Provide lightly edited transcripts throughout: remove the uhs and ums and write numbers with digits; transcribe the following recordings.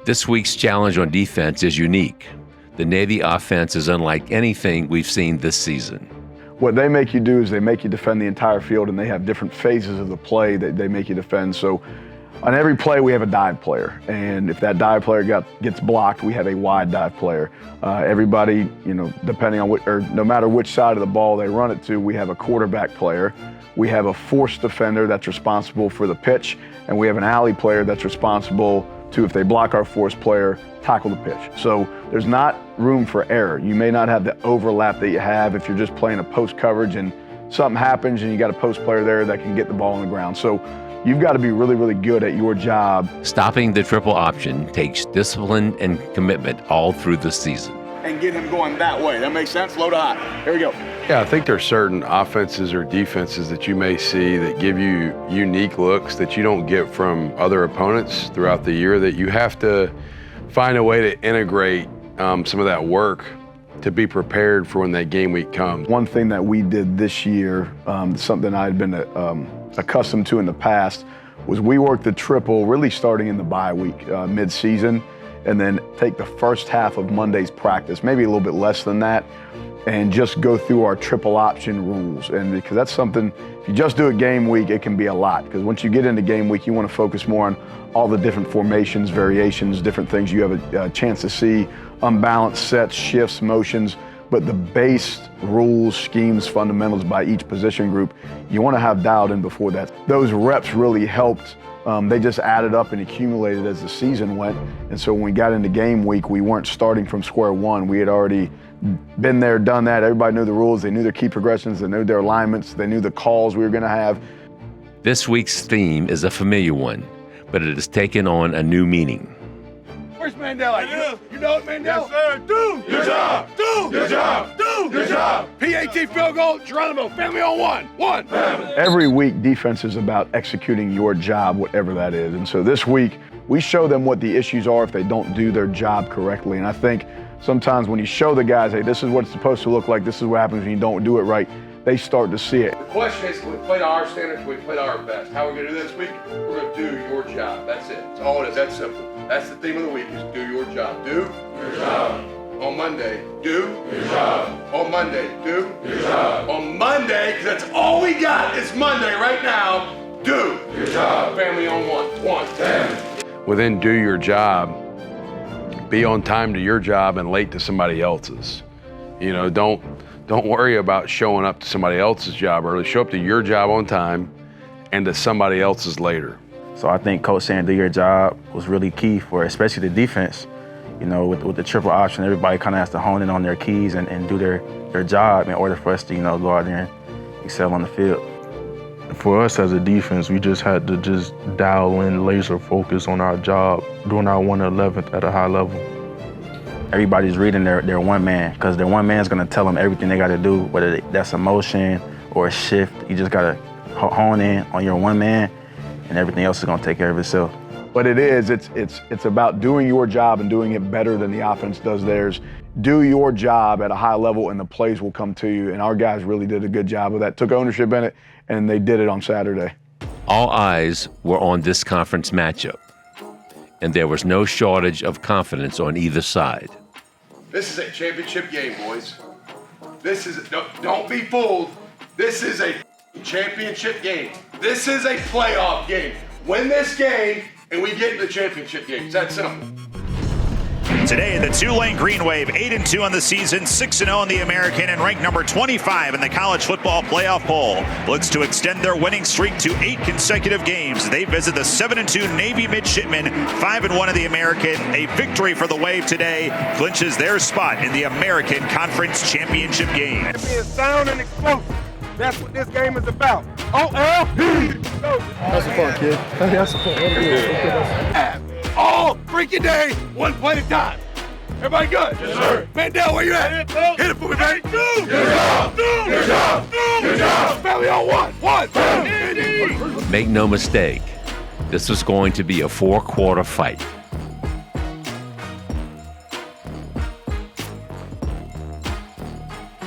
This week's challenge on defense is unique. The Navy offense is unlike anything we've seen this season. What they make you do is they make you defend the entire field, and they have different phases of the play that they make you defend. So on every play, we have a dive player, and if that dive player gets blocked, we have a wide dive player. Everybody, depending on no matter which side of the ball they run it to, we have a quarterback player. We have a force defender that's responsible for the pitch, and we have an alley player that's responsible to, if they block our force player, tackle the pitch. So there's not room for error. You may not have the overlap that you have if you're just playing a post coverage and something happens and you got a post player there that can get the ball on the ground. So you've got to be really, really good at your job. Stopping the triple option takes discipline and commitment all through the season. And get him going that way. That makes sense? Low to high. Here we go. Yeah, I think there's certain offenses or defenses that you may see that give you unique looks that you don't get from other opponents throughout the year, that you have to find a way to integrate some of that work to be prepared for when that game week comes. One thing that we did this year, something I had been accustomed to in the past, was we worked the triple really starting in the bye week, mid-season, and then take the first half of Monday's practice, maybe a little bit less than that, and just go through our triple option rules. And because that's something, if you just do it game week, it can be a lot. Because once you get into game week, you want to focus more on all the different formations, variations, different things you have a chance to see, unbalanced sets, shifts, motions. But the base rules, schemes, fundamentals by each position group, you want to have dialed in before that. Those reps really helped. They just added up and accumulated as the season went. And so when we got into game week, we weren't starting from square one. We had already been there, done that. Everybody knew the rules. They knew their key progressions. They knew their alignments. They knew the calls we were going to have. This week's theme is a familiar one, but it has taken on a new meaning. Where's Mandela? You know it, Mandela? Yes, sir. Do your job. Do your job. Do your job. PAT field goal, Geronimo, family on one. One. Family. Every week, defense is about executing your job, whatever that is. And so this week, we show them what the issues are if they don't do their job correctly. And I think sometimes when you show the guys, hey, this is what it's supposed to look like, this is what happens when you don't do it right, they start to see it. The question is, can we play to our standards? Can we play to our best? How are we going to do this week? We're going to do your job. That's it. That's all it is. That's simple. That's the theme of the week, is do your job. Do your job. On Monday, do your job. On Monday, do your job. On Monday, because that's all we got is Monday right now. Do your job. Family on one. One. Family. Within do your job, be on time to your job and late to somebody else's. Don't worry about showing up to somebody else's job early. Show up to your job on time and to somebody else's later. So I think Coach saying do your job was really key for especially the defense. With the triple option, everybody kind of has to hone in on their keys and do their job in order for us to, go out there and excel on the field. For us as a defense, we just had to just dial in, laser focus on our job, doing our 1/11th at a high level. Everybody's reading their one man, because their one man is going to tell them everything they got to do, whether that's a motion or a shift. You just got to hone in on your one man, and everything else is going to take care of itself. But it's about doing your job and doing it better than the offense does theirs. Do your job at a high level and the plays will come to you. And our guys really did a good job of that, took ownership in it, and they did it on Saturday. All eyes were on this conference matchup, and there was no shortage of confidence on either side. This is a championship game, boys. Don't be fooled. This is a championship game. This is a playoff game. Win this game, and we get in the championship game. It's that simple. Today, the Tulane Green Wave, 8-2 on the season, 6-0 in the American, and ranked number 25 in the college football playoff poll. Looks to extend their winning streak to 8 consecutive games. They visit the 7-2 Navy Midshipmen, 5-1 in the American. A victory for the Wave today clinches their spot in the American Conference Championship game. Being sound and explosive. That's what this game is about. O-L-P. That's a fun, kid. That's a fun. All freaking day, one play at a time. Everybody good? Yes, sir. Mandel, where you at? Hit it for me, baby. Do your job. Do your job. Do your job. Family on one. One. Make no mistake, this was going to be a 4-quarter fight.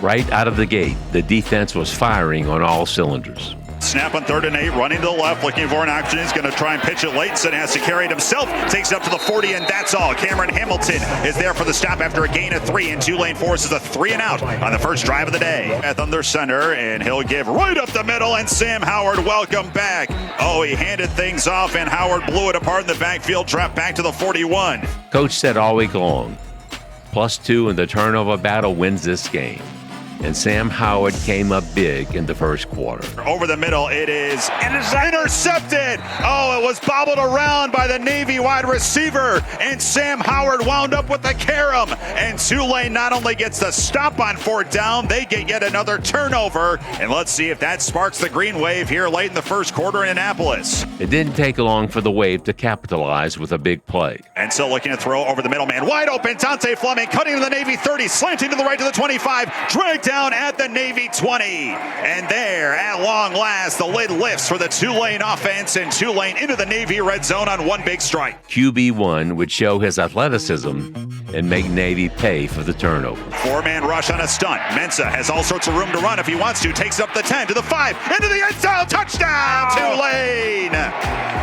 Right out of the gate, the defense was firing on all cylinders. Snap on 3rd and 8, running to the left, looking for an action. He's going to try and pitch it late. Instead, has to carry it himself. Takes it up to the 40, and that's all. Cameron Hamilton is there for the stop after a gain of 3, and Tulane forces a 3 and out on the first drive of the day. At under center, and he'll give right up the middle, and Sam Howard, welcome back. Oh, he handed things off, and Howard blew it apart in the backfield, dropped back to the 41. Coach said all week long, +2 in the turnover battle wins this game. And Sam Howard came up big in the first quarter. Over the middle, it is intercepted. Oh, it was bobbled around by the Navy wide receiver, and Sam Howard wound up with the carom. And Tulane not only gets the stop on 4th down, they get yet another turnover. And let's see if that sparks the green wave here late in the first quarter in Annapolis. It didn't take long for the Wave to capitalize with a big play. And so looking to throw over the middle, man wide open. Dante Fleming cutting to the Navy 30, slanting to the right to the 25, dragged down at the Navy 20. And there, at long last, the lid lifts for the Tulane offense, and Tulane into the Navy red zone on one big strike. QB1 would show his athleticism and make Navy pay for the turnover. 4-man rush on a stunt. Mensah has all sorts of room to run if he wants to. Takes up the 10 to the 5, into the end zone. Touchdown, Tulane!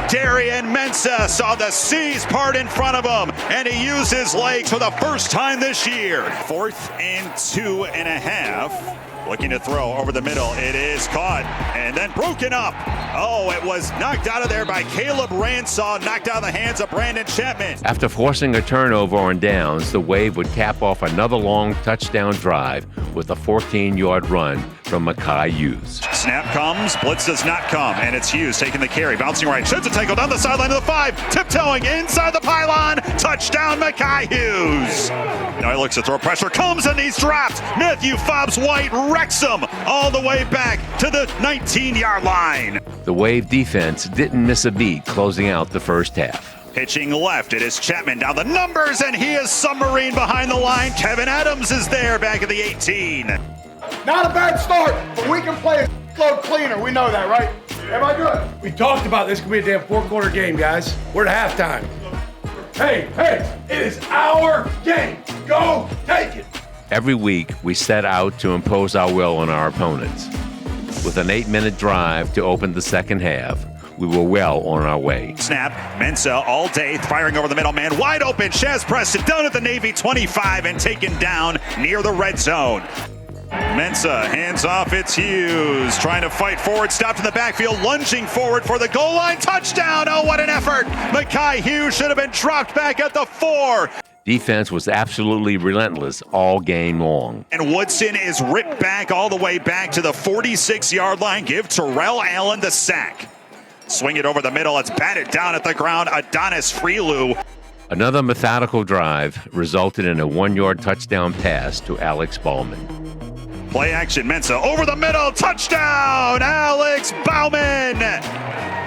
Darian Mensah saw the seas part in front of him, and he used his legs for the first time this year. 4th and 2.5. Looking to throw over the middle. It is caught and then broken up. Oh, it was knocked out of there by Caleb Ransaw, knocked out of the hands of Brandon Chapman. After forcing a turnover on downs, the Wave would cap off another long touchdown drive with a 14-yard run from Mekhi Hughes. Snap comes, blitz does not come, and it's Hughes taking the carry, bouncing right, sheds a tackle down the sideline to the 5, tiptoeing inside the pylon, touchdown Mekhi Hughes. Now he looks to throw, pressure comes, and he's dropped. Matthew Fobbs-White wrecks him all the way back to the 19-yard line. The Wave defense didn't miss a beat closing out the first half. Pitching left, it is Chapman down the numbers, and he is submarine behind the line. Kevin Adams is there back at the 18. Not a bad start, but we can play a load cleaner. We know that, right? Am I good? We talked about this could be a damn 4-quarter game, guys. We're at halftime. Hey, it is our game. Go take it. Every week, we set out to impose our will on our opponents. With an 8-minute drive to open the second half, we were well on our way. Snap, Mensah all day, firing over the middle, man wide open. Shaz Preston down at the Navy 25 and taken down near the red zone. Mensah hands off, it's Hughes, trying to fight forward, stopped in the backfield, lunging forward for the goal line, touchdown. Oh, what an effort. Mekhi Hughes should have been dropped back at the 4. Defense was absolutely relentless all game long. And Woodson is ripped back all the way back to the 46-yard line. Give Terrell Allen the sack. Swing it over the middle. It's batted down at the ground. Adonis Freelou. Another methodical drive resulted in a 1-yard touchdown pass to Alex Bauman. Play action, Mensah over the middle. Touchdown, Alex Bauman.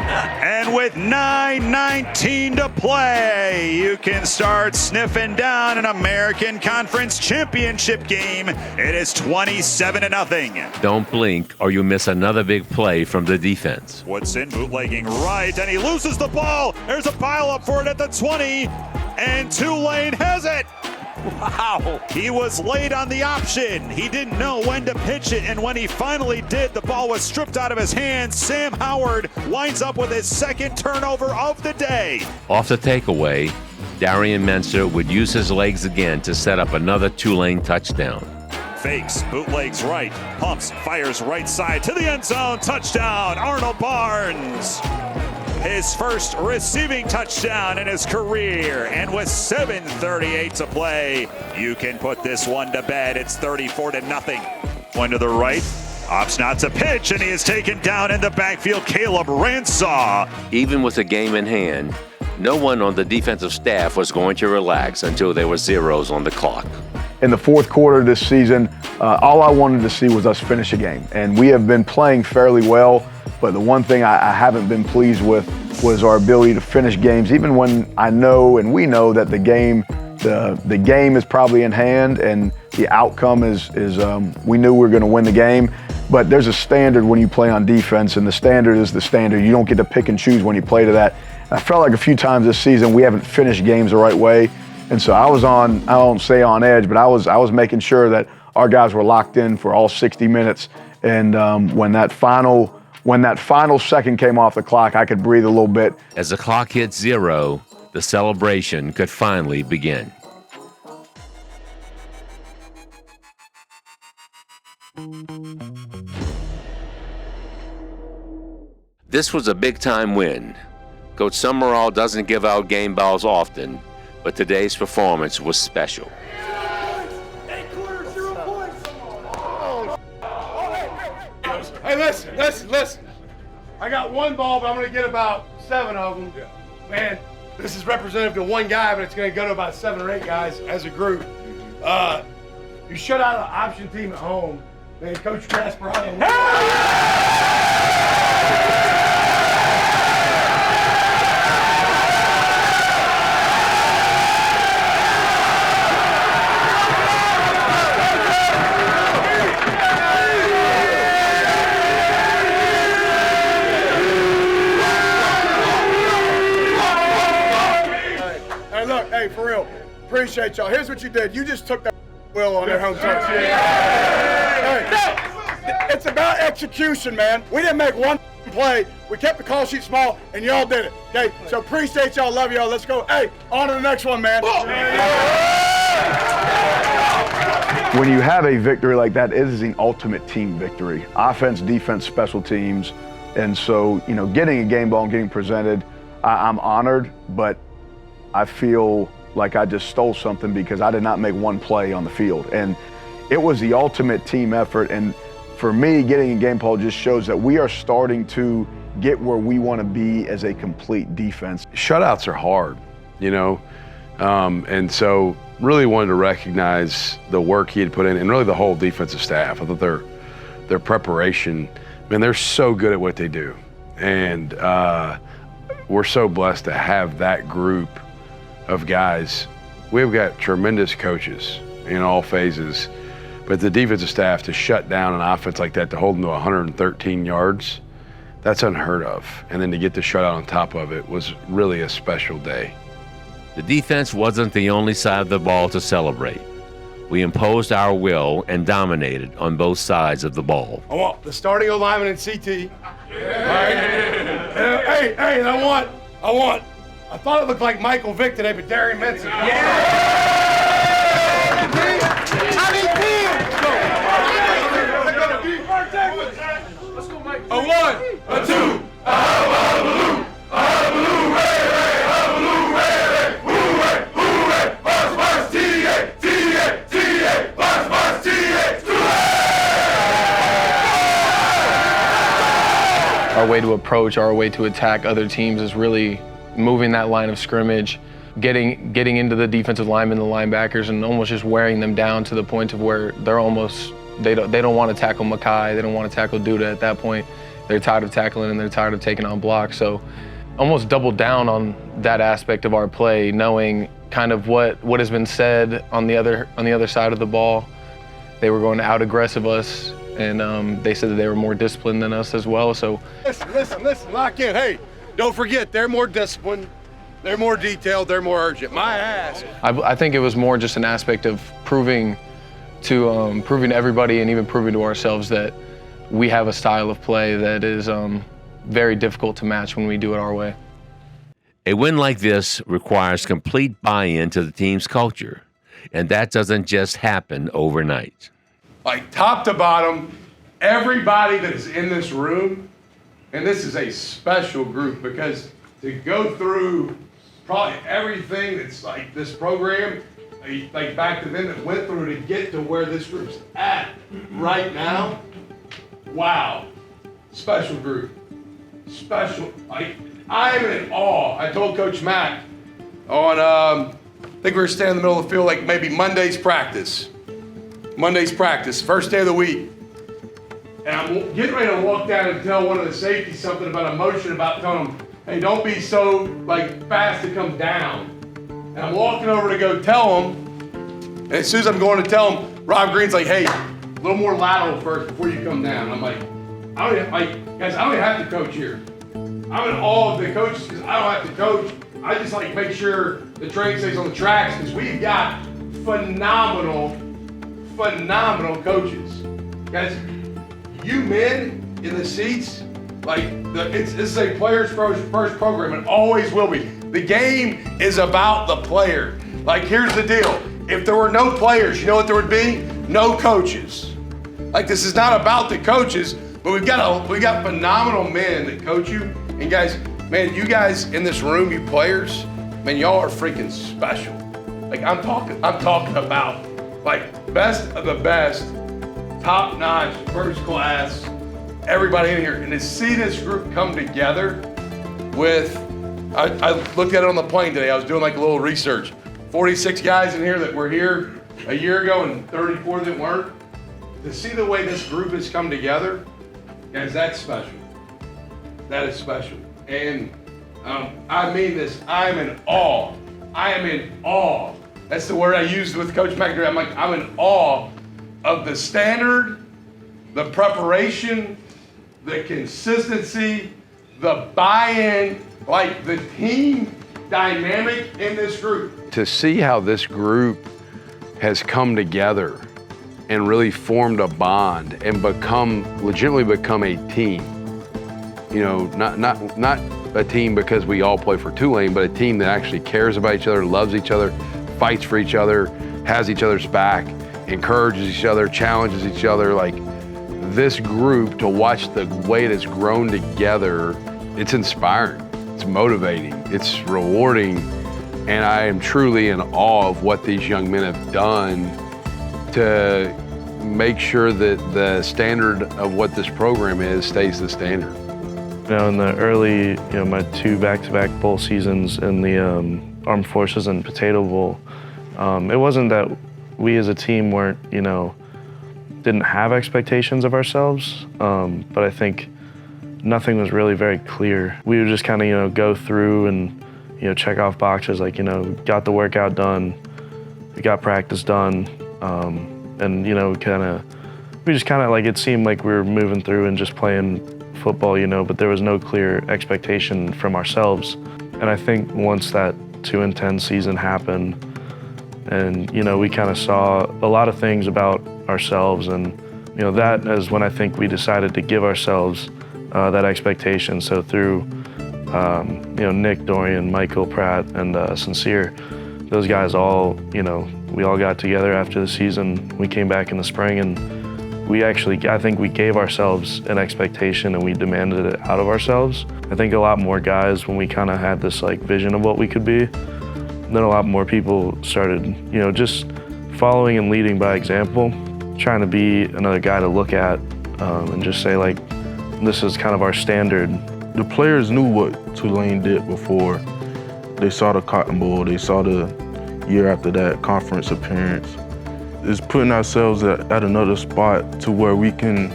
And with 9:19 to play, you can start sniffing down an American Conference Championship game. It is 27-0. Don't blink or you miss another big play from the defense. Woodson bootlegging right, and he loses the ball. There's a pile up for it at the 20, and Tulane has it. Wow. He was late on the option. He didn't know when to pitch it, and when he finally did, the ball was stripped out of his hands. Sam Howard winds up with his second turnover of the day. Off the takeaway, Darian Mensah would use his legs again to set up another Tulane touchdown. Fakes, bootlegs right, pumps, fires right side to the end zone. Touchdown, Arnold Barnes. His first receiving touchdown in his career, and with 7:38 to play, you can put this one to bed. It's 34-0. One to the right, opts not to pitch, and he is taken down in the backfield. Caleb Ransaw. Even with the game in hand, no one on the defensive staff was going to relax until there were zeros on the clock. In the fourth quarter of this season, all I wanted to see was us finish a game, and we have been playing fairly well. But the one thing I haven't been pleased with was our ability to finish games, even when I know and we know that the game is probably in hand and the outcome is we knew we were going to win the game. But there's a standard when you play on defense, and the standard is the standard. You don't get to pick and choose when you play to that. I felt like a few times this season we haven't finished games the right way, and so I was on, I don't say on edge, but I was making sure that our guys were locked in for all 60 minutes. And when that final when that final second came off the clock, I could breathe a little bit. As the clock hit 0, the celebration could finally begin. This was a big-time win. Coach Summerall doesn't give out game balls often, but today's performance was special. Hey, listen. I got one ball, but I'm going to get about 7 of them. Man, this is representative to one guy, but it's going to go to about 7 or 8 guys as a group. You shut out an option team at home. Man, Coach Gasparotto. Hey, for real, appreciate y'all. Here's what you did. You just took that will on their home turf. Hey, it's about execution, man. We didn't make one play. We kept the call sheet small, and y'all did it. Okay, so appreciate y'all. Love y'all. Let's go. Hey, on to the next one, man. When you have a victory like that, it is an ultimate team victory. Offense, defense, special teams. And so, you know, getting a game ball and getting presented, I'm honored, but I feel like I just stole something because I did not make one play on the field. And it was the ultimate team effort. And for me, getting a game ball just shows that we are starting to get where we want to be as a complete defense. Shutouts are hard, you know, and so really wanted to recognize the work he had put in, and really the whole defensive staff. I thought their preparation, man, they're so good at what they do. And we're so blessed to have that group of guys. We've got tremendous coaches in all phases, but the defensive staff to shut down an offense like that, to hold them to 113 yards, that's unheard of. And then to get the shutout on top of it was really a special day. The defense wasn't the only side of the ball to celebrate. We imposed our will and dominated on both sides of the ball. I want the starting O-lineman in CT. All right. Hey, and I thought it looked like Michael Vick today, but Darian Menson. A 1, a 2, Our way to approach, our way to attack other teams is really moving that line of scrimmage, getting into the defensive linemen, the linebackers, and almost just wearing them down to the point of where they're almost, they don't want to tackle Makai, they don't want to tackle Duda at that point. They're tired of tackling and they're tired of taking on blocks. So almost doubled down on that aspect of our play, knowing kind of what has been said on the other side of the ball. They were going to out-aggressive us, and they said that they were more disciplined than us as well. So listen, lock in. Hey, don't forget, they're more disciplined, they're more detailed, they're more urgent. My ass. I think it was more just an aspect of proving to everybody and even proving to ourselves that we have a style of play that is very difficult to match when we do it our way. A win like this requires complete buy-in to the team's culture, and that doesn't just happen overnight. Like top to bottom, everybody that is in this room, and this is a special group because to go through probably everything that's like this program, like back to them that went through to get to where this group's at right now, wow, special group, special. Like I am in awe. I told Coach Mack on, I think we were standing in the middle of the field like maybe Monday's practice, first day of the week. And I'm getting ready to walk down and tell one of the safeties something about a motion about telling him, hey, don't be so like fast to come down. And I'm walking over to go tell him, and as soon as I'm going to tell him, Rob Green's like, hey, a little more lateral first before you come down. I'm like, guys, I don't even have to coach here. I'm in awe of the coaches because I don't have to coach. I just like make sure the train stays on the tracks because we've got phenomenal coaches. Guys, you men in the seats, This is a players first program and always will be. The game is about the player. Like, here's the deal. If there were no players, you know what there would be? No coaches. Like, this is not about the coaches, but we've got phenomenal men that coach you. And guys, man, you guys in this room, you players, man, y'all are freaking special. Like, I'm talking about like best of the best, top notch, first class, everybody in here. And to see this group come together with, I looked at it on the plane today. I was doing like a little research. 46 guys in here that were here a year ago and 34 that weren't. To see the way this group has come together, guys, that's special. That is special. And I mean this, I'm in awe. I am in awe. That's the word I used with Coach McIntyre. I'm in awe of the standard, the preparation, the consistency, the buy-in, like the team dynamic in this group. To see how this group has come together and really formed a bond and legitimately become a team. You know, not a team because we all play for Tulane, but a team that actually cares about each other, loves each other, fights for each other, has each other's back, encourages each other, challenges each other. Like, this group, to watch the way it has grown together, it's inspiring, it's motivating, it's rewarding, and I am truly in awe of what these young men have done to make sure that the standard of what this program is stays the standard. You know, in the early, my 2 back-to-back bowl seasons in the Armed Forces and Potato Bowl, it wasn't that we as a team weren't, didn't have expectations of ourselves, but I think nothing was really very clear. We would just kind of, go through and, check off boxes like, got the workout done, we got practice done, and, we just kind of like, it seemed like we were moving through and just playing football, but there was no clear expectation from ourselves. And I think once that 2-10 season happened, and we kind of saw a lot of things about ourselves, and that is when I think we decided to give ourselves that expectation. So through Nick, Dorian, Michael, Pratt, and Sincere, those guys all, we all got together after the season. We came back in the spring, and I think we gave ourselves an expectation and we demanded it out of ourselves. I think a lot more guys, when we kind of had this like vision of what we could be, then a lot more people started, just following and leading by example, trying to be another guy to look at and just say like, this is kind of our standard. The players knew what Tulane did before. They saw the Cotton Bowl, they saw the year after that conference appearance. It's putting ourselves at another spot to where we playing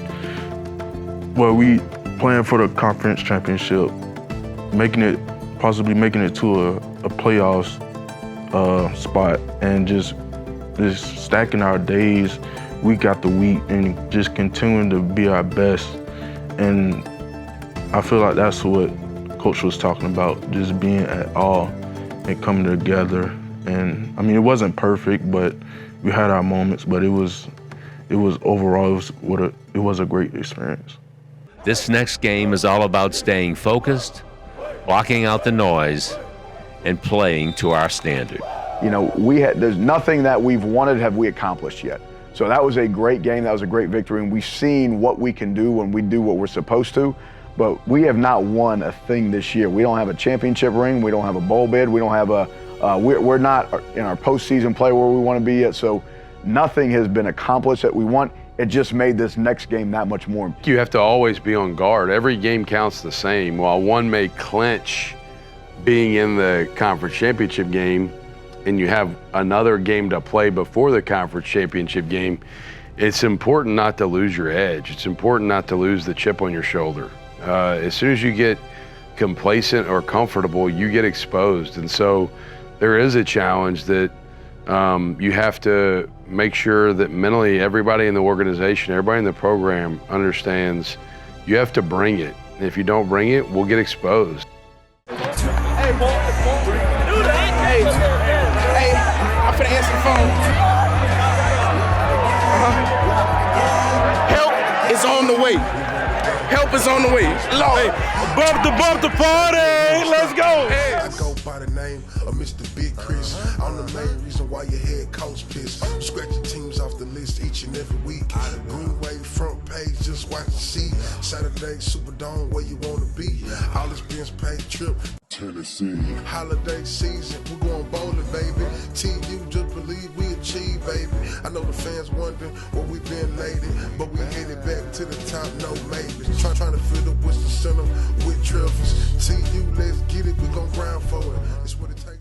for the conference championship, possibly making it to a playoffs spot, and just stacking our days week after week and just continuing to be our best. And I feel like that's what Coach was talking about, just being at all and coming together. And I mean, it wasn't perfect, but we had our moments, but it was overall, it was a great experience. This next game is all about staying focused, blocking out the noise, and playing to our standard. There's nothing that we've wanted have we accomplished yet. So that was a great game, that was a great victory, and we've seen what we can do when we do what we're supposed to, but we have not won a thing this year. We don't have a championship ring, we don't have a bowl bid, we don't have we're not in our postseason play where we want to be yet, so nothing has been accomplished that we want. It just made this next game that much more important. You have to always be on guard. Every game counts the same. While one may clinch being in the conference championship game, and you have another game to play before the conference championship game, it's important not to lose your edge. It's important not to lose the chip on your shoulder. As soon as you get complacent or comfortable, you get exposed. And so there is a challenge that you have to make sure that mentally everybody in the organization, everybody in the program understands you have to bring it. And if you don't bring it, we'll get exposed. Hey, I'm finna answer the phone. Help is on the way. Help is on the way. Lord. Hey, bump the party. Let's go. Hey. I go by the name of Mr. Big Chris. I'm the main reason why your head coach pissed. Scratching teams off the list each and every week. Green Wave front page, just watch and see. Saturday Superdome, where you wanna be. All expense paid trip. Tennessee. Holiday season, we're going bowling, baby. TU just believe we achieve, baby. I know the fans wondering where we been lately, but we headed back to the top, no maybes. Trying to fill the Winston Center with Trevors. TU, let's get it, we gon' grind for it. It's what it takes.